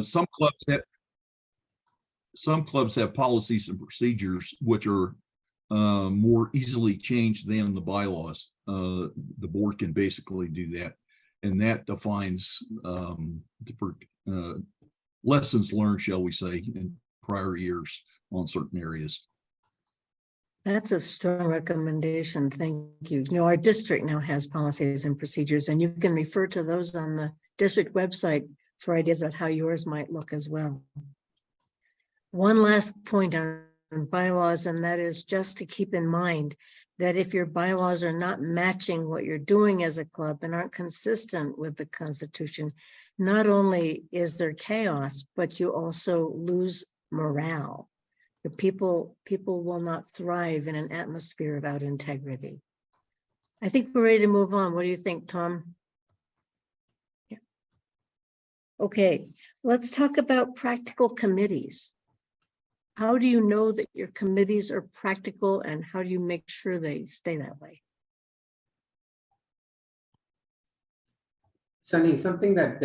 some clubs have policies and procedures which are more easily changed than the bylaws. The board can basically do that, and that defines lessons learned, shall we say, in prior years on certain areas. That's a strong recommendation. Thank you. You know, our district now has policies and procedures, and you can refer to those on the district website for ideas of how yours might look as well. One last point on bylaws, and that is just to keep in mind that if your bylaws are not matching what you're doing as a club and aren't consistent with the Constitution, not only is there chaos, but you also lose morale. The people will not thrive in an atmosphere without integrity. I think we're ready to move on. What do you think, Tom? Yeah. Okay, let's talk about practical committees. How do you know that your committees are practical, and how do you make sure they stay that way? Sunny, something that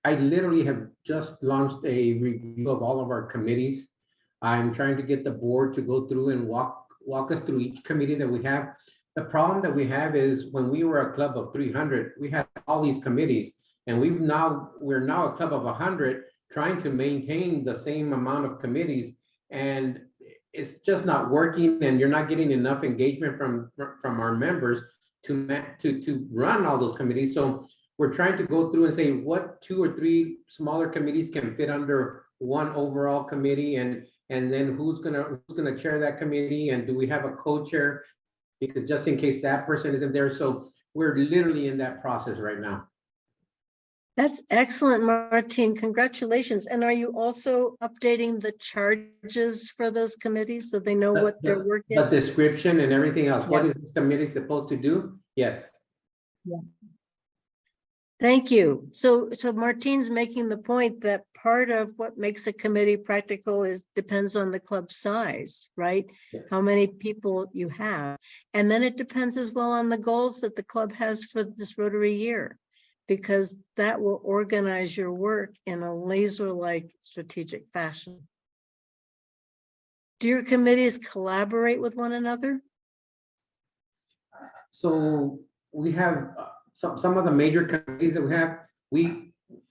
I literally have just launched a review of all of our committees. I'm trying to get the board to go through and walk us through each committee that we have. The problem that we have is when we were a club of 300, we had all these committees, and we're now a club of 100 trying to maintain the same amount of committees, and it's just not working, and you're not getting enough engagement from our members to run all those committees. So we're trying to go through and say what 2 or 3 smaller committees can fit under one overall committee, and then who's gonna chair that committee, and do we have a co-chair, because just in case that person isn't there. So we're literally in that process right now. That's excellent, Martine. Congratulations. And are you also updating the charges for those committees so they know what their work is? The description and everything else. Yeah. What is this committee supposed to do? Yes. Yeah. Thank you. So Martine's making the point that part of what makes a committee practical depends on the club size, right? Yeah. How many people you have. And then it depends as well on the goals that the club has for this Rotary year, because that will organize your work in a laser-like strategic fashion. Do your committees collaborate with one another? So we have some of the major committees that we have.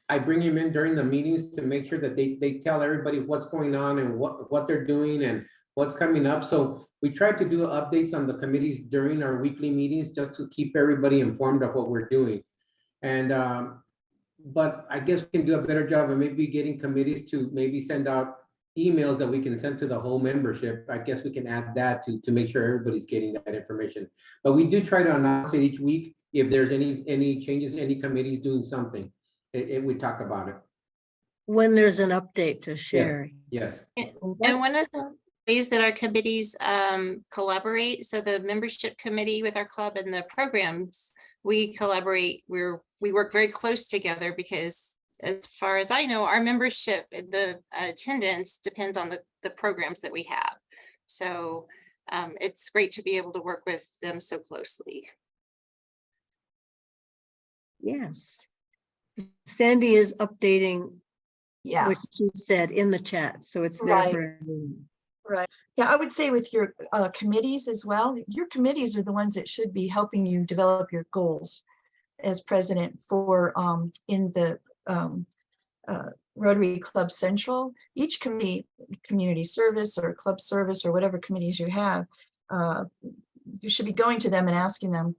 I bring them in during the meetings to make sure that they tell everybody what's going on and what they're doing and what's coming up. So we try to do updates on the committees during our weekly meetings just to keep everybody informed of what we're doing. And but I guess we can do a better job of maybe getting committees to maybe send out emails that we can send to the whole membership. I guess we can add that to make sure everybody's getting that information. But we do try to announce it each week if there's any changes, any committees doing something. We talk about it. When there's an update to share. Yes. And one of the ways that our committees collaborate, so the membership committee with our club and the programs, we collaborate. We work very close together because, as far as I know, our membership, the attendance depends on the programs that we have. So it's great to be able to work with them so closely. Yes. Sandy is updating Yeah, what she said in the chat, so it's there Right. for everyone. right. Yeah, I would say with your committees as well, your committees are the ones that should be helping you develop your goals as president for in the Rotary Club Central. Each committee, community service or club service or whatever committees you have, you should be going to them and asking them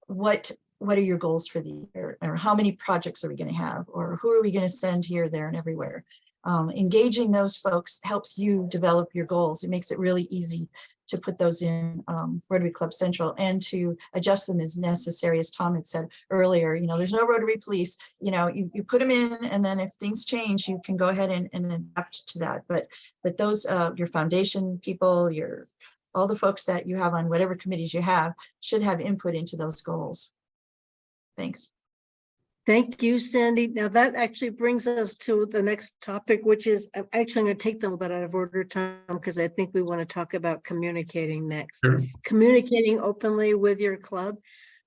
what are your goals for the year, or how many projects are we going to have, or who are we going to send here, there, and everywhere. Engaging those folks helps you develop your goals. It makes it really easy to put those in Rotary Club Central and to adjust them as necessary. As Tom had said earlier, there's no Rotary police. You put them in, and then if things change, you can go ahead and adapt to that. But those your foundation people, all the folks that you have on whatever committees you have should have input into those goals. Thanks. Thank you, Sandy. Now that actually brings us to the next topic, which is actually I'm going to take them a bit out of order, Tom, because I think we want to talk about communicating next. Communicating openly with your club.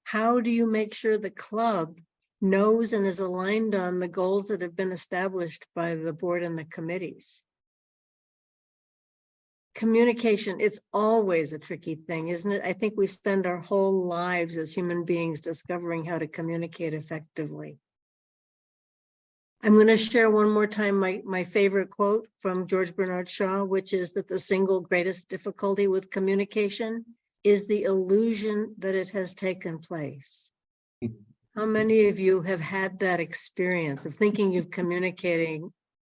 How do you make sure the club knows and is aligned on the goals that have been established by the board and the committees. Communication, it's always a tricky thing, isn't it? I think we spend our whole lives as human beings discovering how to communicate effectively. I'm going to share one more time my favorite quote from George Bernard Shaw, which is that the single greatest difficulty with communication is the illusion that it has taken place. How many of you have had that experience of thinking you've communicated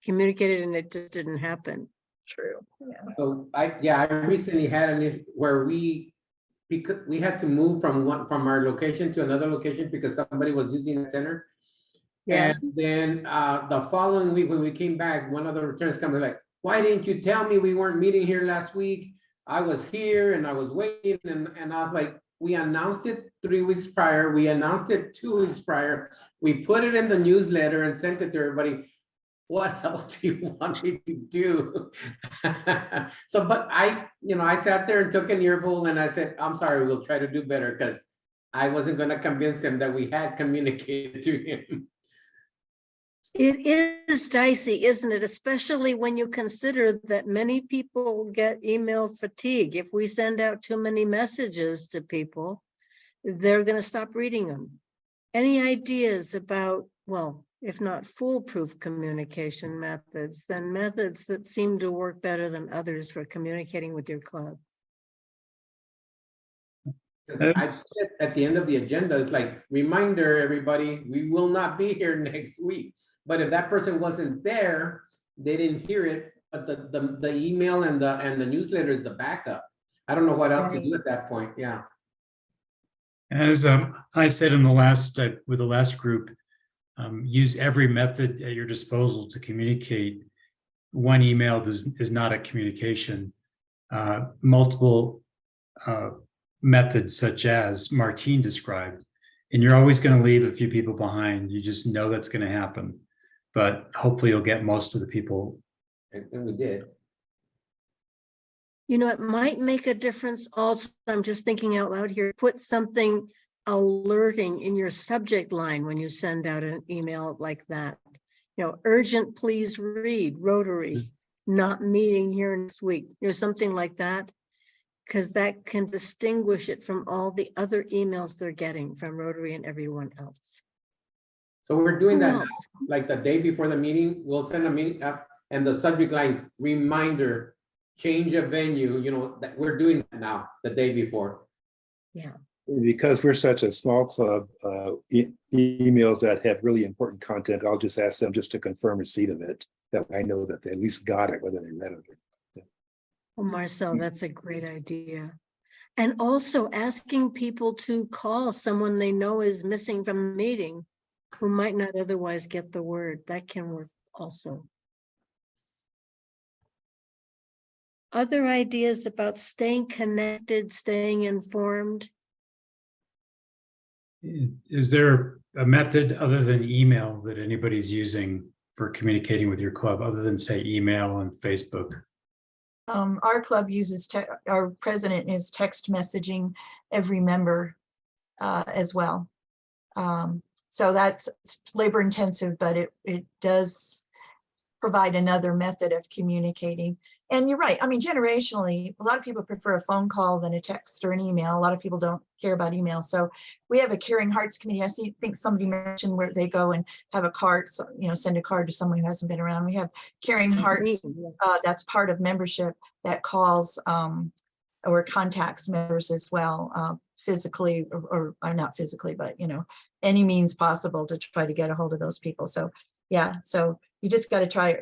and it just didn't happen? True. Yeah. So I recently had an issue where because we had to move from our location to another location because somebody was using the center. Yeah. And then the following week when we came back, one of the returns companies like, why didn't you tell me we weren't meeting here last week? I was here and I was waiting, and I was like, we announced it 3 weeks prior. We announced it 2 weeks prior. We put it in the newsletter and sent it to everybody. What else do you want me to do? So, but I sat there and took an earful and I said, I'm sorry, we'll try to do better, because I wasn't going to convince him that we had communicated to him. It is dicey, isn't it? Especially when you consider that many people get email fatigue. If we send out too many messages to people, they're going to stop reading them. Any ideas about, well, if not foolproof communication methods, then methods that seem to work better than others for communicating with your club? I said at the end of the agenda, it's like, reminder, everybody, we will not be here next week. But if that person wasn't there, they didn't hear it. But the email and the newsletter is the backup. I don't know what else to do at that point. Yeah. As I said in the last with the last group, use every method at your disposal to communicate. One email is not a communication. Multiple methods, such as Martine described, and you're always going to leave a few people behind. You just know that's going to happen, but hopefully you'll get most of the people. And we did. You know, it might make a difference also. I'm just thinking out loud here. Put something alerting in your subject line when you send out an email like that. You know, urgent, please read, Rotary, not meeting here next week. You know, something like that, because that can distinguish it from all the other emails they're getting from Rotary and everyone else. So we're doing Who that now. else? Like the day before the meeting, we'll send a meeting up and the subject line, reminder, change of venue, you know, that we're doing that now, the day before. Yeah. Because we're such a small club, emails that have really important content, I'll just ask them just to confirm receipt of it. That way I know that they at least got it, whether they read it. Well, Marcel, that's a great idea. And also asking people to call someone they know is missing from the meeting who might not otherwise get the word. That can work also. Other ideas about staying connected, staying informed? Is there a method other than email that anybody's using for communicating with your club, other than, say, email and Facebook? Our club uses, our president is text messaging every member as well. So that's labor intensive, but it does provide another method of communicating. And you're right. I mean, generationally, a lot of people prefer a phone call than a text or an email. A lot of people don't care about email. So we have a Caring Hearts Committee. I think somebody mentioned where they go and have a card, you know, send a card to someone who hasn't been around. We have Caring Hearts, that's part of membership, that calls or contacts members as well, physically or not physically, but, you know, any means possible to try to get a hold of those people. So yeah, so you just got to try,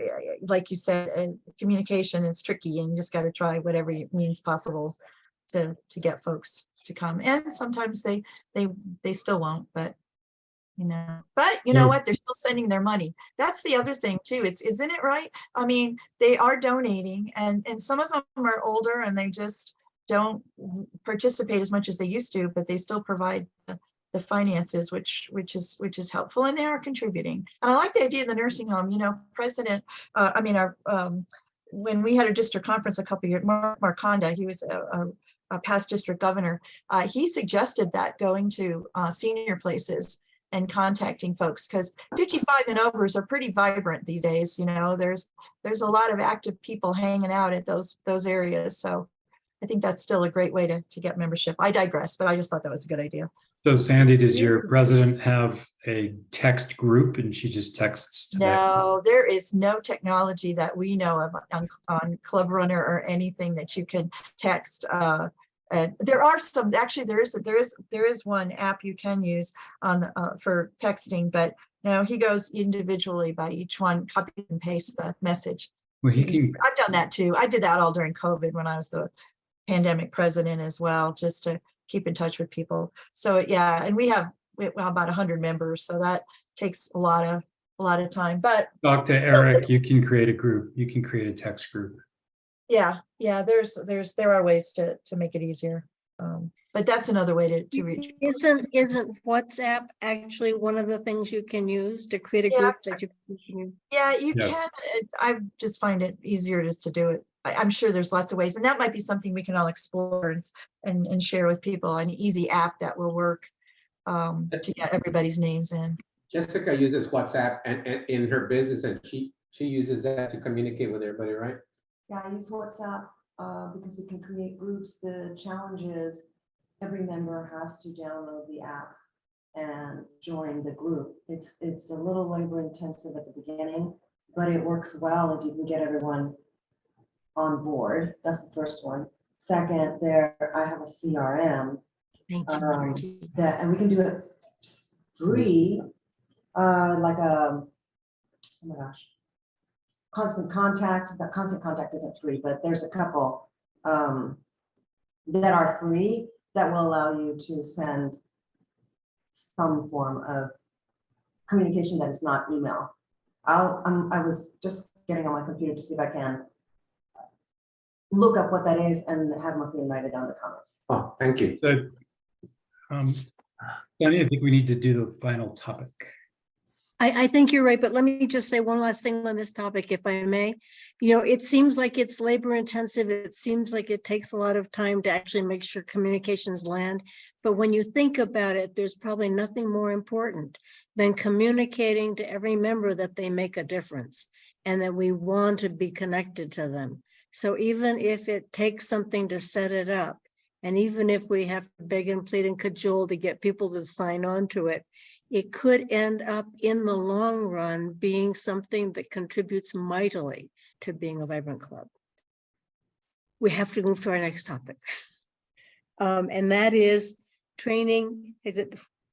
like you said, communication is tricky, and you just got to try whatever means possible to get folks to come. And sometimes they still won't, but you know what? They're still sending their money. That's the other thing too. Isn't it right? I mean, they are donating, and some of them are older and they just don't participate as much as they used to, but they still provide the finances, which is helpful, and they are contributing. And I like the idea of the nursing home. You know, when we had a district conference a couple of years, Marconda, he was a past district governor. He suggested that going to senior places and contacting folks, because 55 and overs are pretty vibrant these days. You know, there's a lot of active people hanging out at those areas. So I think that's still a great way to get membership. I digress, but I just thought that was a good idea. So Sandy, does your president have a text group and she just texts to that? No, there is no technology that we know of on Club Runner or anything that you can text. And there are some, actually there is one app you can use on for texting, but no, he goes individually by each one, copy and paste the message. Well, he can, I've done that too. I did that all during COVID when I was the pandemic president as well, just to keep in touch with people. So yeah, and we have about 100 members, so that takes a lot of time. But talk to Eric, you can create a group, you can create a text group. yeah, there are ways to make it easier. But that's another way to reach. Isn't WhatsApp actually one of the things you can use to create a Yeah, group that you can use? Yeah, you Yes. can. I just find it easier just to do it. I'm sure there's lots of ways, and that might be something we can all explore and share with people, an easy app that will work to get everybody's names in. Jessica uses WhatsApp and in her business, and she uses that to communicate with everybody, right? Yeah, I use WhatsApp because it can create groups. The challenge is every member has to download the app and join the group. It's a little labor intensive at the beginning, but it works well if you can get everyone on board. That's the first one. Second, I have a CRM Thank you, Margie. and we can do it free, like a, oh my gosh, Constant Contact. But Constant Contact isn't free, but there's a couple that are free that will allow you to send some form of communication that is not email. I was just getting on my computer to see if I can look up what that is and have Martine write it down in the comments. Oh, thank you. So, Danny, I think we need to do the final topic. I think you're right, but let me just say one last thing on this topic, if I may. You know, it seems like it's labor intensive. It seems like it takes a lot of time to actually make sure communications land. But when you think about it, there's probably nothing more important than communicating to every member that they make a difference and that we want to be connected to them. So even if it takes something to set it up, and even if we have to beg and plead and cajole to get people to sign on to it, it could end up in the long run being something that contributes mightily to being a vibrant club. We have to move to our next topic. And that is training,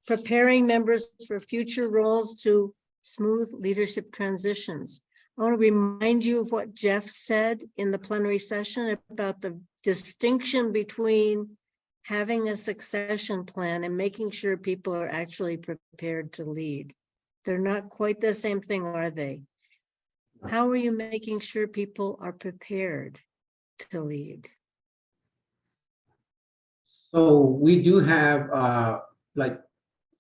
preparing members for future roles to smooth leadership transitions. I want to remind you of what Jeff said in the plenary session about the distinction between having a succession plan and making sure people are actually prepared to lead. They're not quite the same thing, are they? How are you making sure people are prepared to lead? So we do have, like,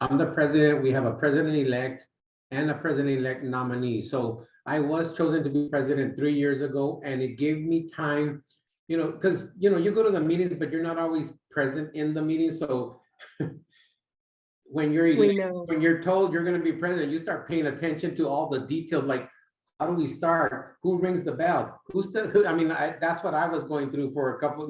I'm the president, we have a president-elect and a president-elect nominee. So I was chosen to be president 3 years ago, and it gave me time, because, you go to the meetings, but you're not always present in the meeting. So when you're told you're going to be president, you start paying attention to all the details, like, how do we start? Who rings the bell? That's what I was going through for a couple,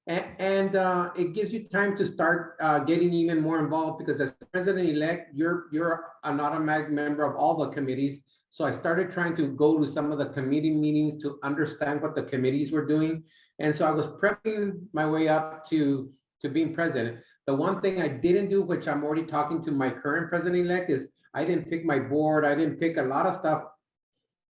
and it gives you time to start getting even more involved, because as president-elect, you're an automatic member of all the committees. So I started trying to go to some of the committee meetings to understand what the committees were doing. And so I was prepping my way up to being president. The one thing I didn't do, which I'm already talking to my current president-elect, is I didn't pick my board. I didn't pick a lot of stuff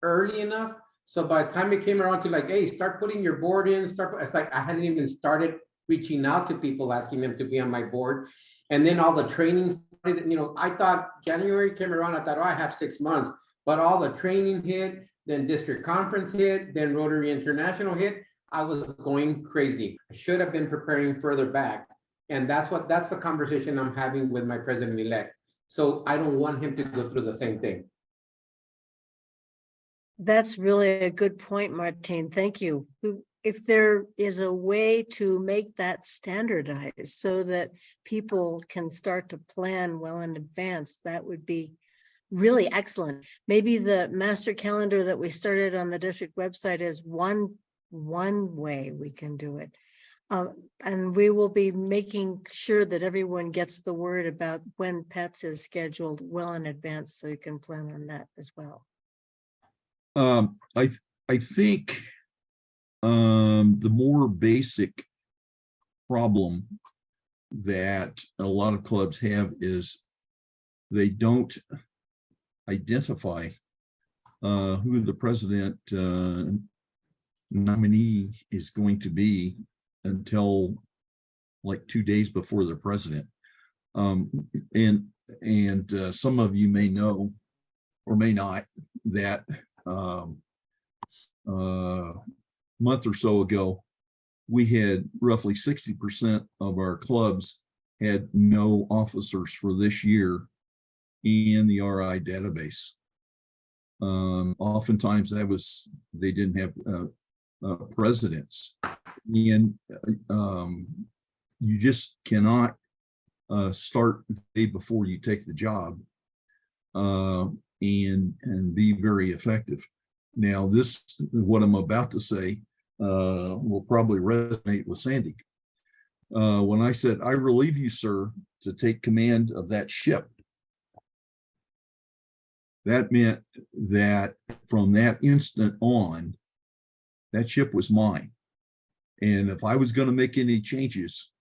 early enough. So by the time it came around to like, hey, start putting your board in, it's like I hadn't even started reaching out to people, asking them to be on my board. And then all the trainings started, I thought January came around, I thought, oh, I have 6 months. But all the training hit, then district conference hit, then Rotary International hit. I was going crazy. I should have been preparing further back. And that's the conversation I'm having with my president-elect. So I don't want him to go through the same thing. That's really a good point, Martine. Thank you. if there is a way to make that standardized so that people can start to plan well in advance, that would be really excellent. Maybe the master calendar that we started on the district website is one way we can do it. And we will be making sure that everyone gets the word about when PETS is scheduled well in advance, so you can plan on that as well. I think the more basic problem that a lot of clubs have is they don't identify who the president nominee is going to be until like 2 days before the president. And some of you may know or may not that month or so ago, we had roughly 60% of our clubs had no officers for this year in the RI database. Oftentimes that was, they didn't have presidents. And you just cannot start the day before you take the job and be very effective. Now, this, what I'm about to say, will probably resonate with Sandy. When I said, I relieve you, sir, to take command of that ship, that meant that from that instant on, that ship was mine. And if I was going to make any changes,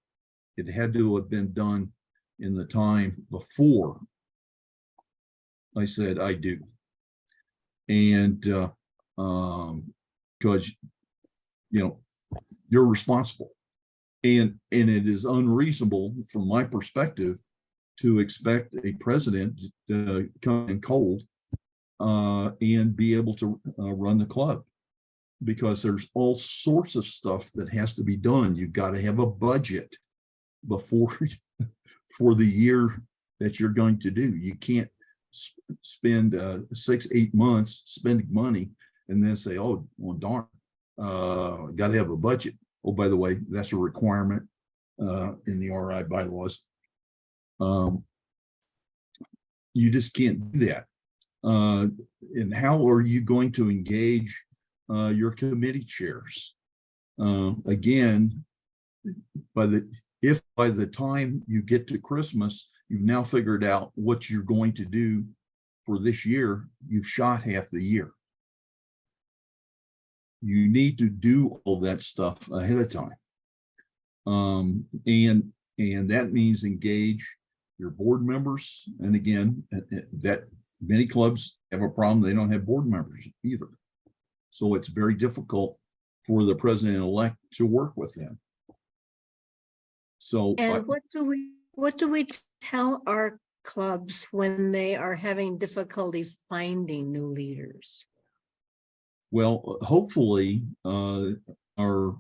it had to have been done in the time before I said I do. And because you know you're responsible, and it is unreasonable from my perspective to expect a president to come in cold and be able to run the club, because there's all sorts of stuff that has to be done. You've got to have a budget before for the year that you're going to do. You can't spend 6-8 months spending money and then say, oh, well, darn, got to have a budget. Oh, by the way, that's a requirement in the RI bylaws. You just can't do that. And how are you going to engage your committee chairs? Again, if by the time you get to Christmas, you've now figured out what you're going to do for this year, you've shot half the year. You need to do all that stuff ahead of time. And that means engage your board members. And again, that many clubs have a problem. They don't have board members either. So it's very difficult for the president-elect to work with them. So, and what do we tell our clubs when they are having difficulty finding new leaders? Well, hopefully our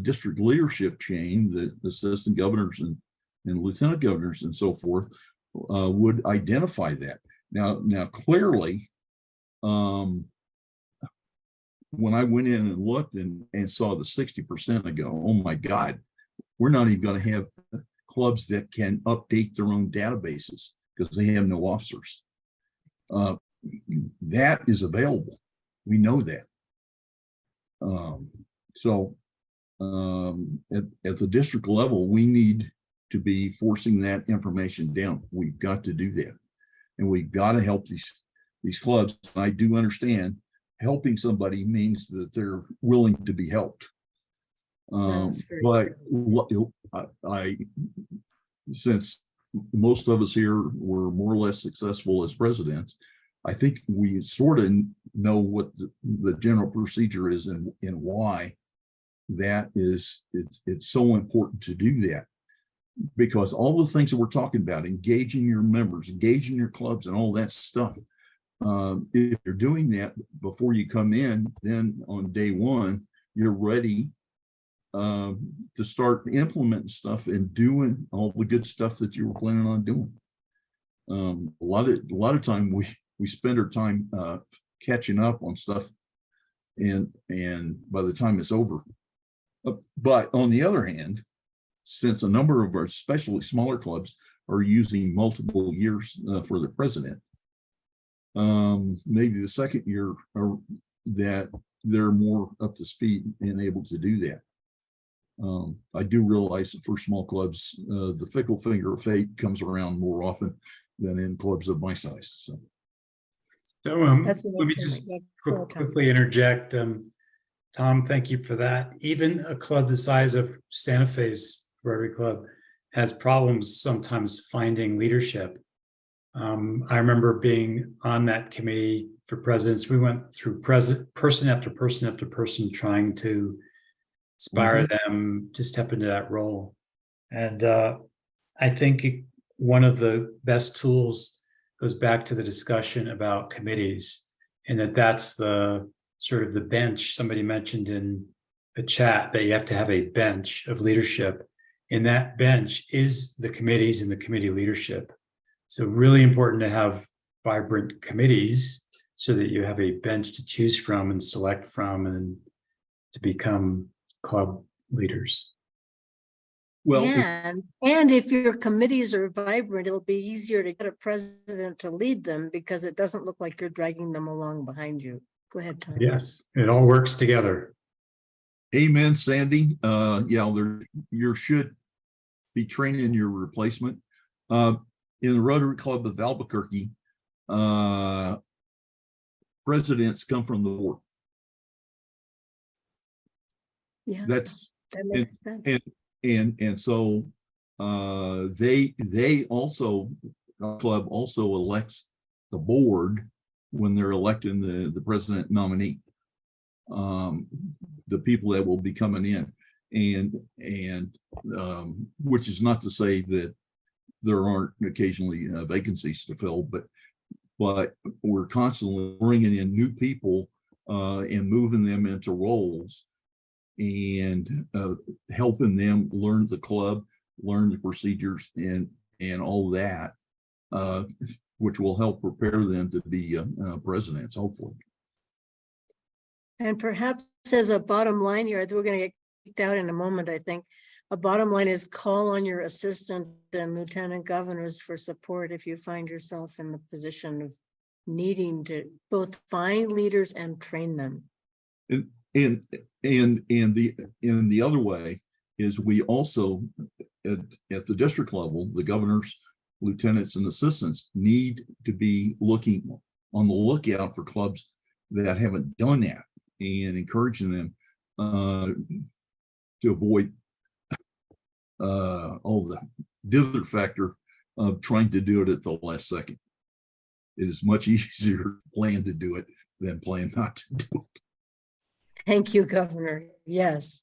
district leadership chain, the assistant governors and lieutenant governors and so forth, would identify that. Now clearly, when I went in and looked and saw the 60%, I go, oh my God, we're not even going to have clubs that can update their own databases because they have no officers. That is available. We know that. So at the district level, we need to be forcing that information down. We've got to do that. And we've got to help these clubs. I do understand helping somebody means that they're willing to be helped. But since most of us here were more or less successful as presidents, I think we sort of know what the general procedure is and why that is. It's so important to do that, because all the things that we're talking about, engaging your members, engaging your clubs and all that stuff, if you're doing that before you come in, then on day one, you're ready to start implementing stuff and doing all the good stuff that you were planning on doing. A lot of time we spend our time catching up on stuff and by the time it's over. But on the other hand, since a number of our especially smaller clubs are using multiple years for the president, maybe the second year that they're more up to speed and able to do that. I do realize that for small clubs, the fickle finger of fate comes around more often than in clubs of my size. So That's let me enough for just me. Yeah, go, Tom. quickly interject. Tom, thank you for that. Even a club the size of Santa Fe's Rotary Club has problems sometimes finding leadership. I remember being on that committee for presidents. We went through person after person after person trying to inspire them to step into that role. And I think one of the best tools goes back to the discussion about committees, and that's the sort of the bench. Somebody mentioned in the chat that you have to have a bench of leadership, and that bench is the committees and the committee leadership. So really important to have vibrant committees so that you have a bench to choose from and select from and to become club leaders. well, and if your committees are vibrant, it'll be easier to get a president to lead them because it doesn't look like you're dragging them along behind you. Go ahead, Tom. Yes, it all works together. amen, Sandy. Yeah, you should be training your replacement. In the Rotary Club of Albuquerque, presidents come from the board. Yeah, That makes sense. and so they also, our club also elects the board when they're electing the president nominee, the people that will be coming in, and which is not to say that there aren't occasionally vacancies to fill, but we're constantly bringing in new people and moving them into roles and helping them learn the club, learn the procedures, and all that, which will help prepare them to be presidents, hopefully. And perhaps as a bottom line here, we're going to get kicked out in a moment, I think. A bottom line is call on your assistant and lieutenant governors for support if you find yourself in the position of needing to both find leaders and train them. And the other way is we also at the district level, the governors, lieutenants, and assistants need to be looking on the lookout for clubs that haven't done that and encouraging them to avoid all the dither factor of trying to do it at the last second. It is much easier to plan to do it than plan not to do it. Thank you, Governor. Yes.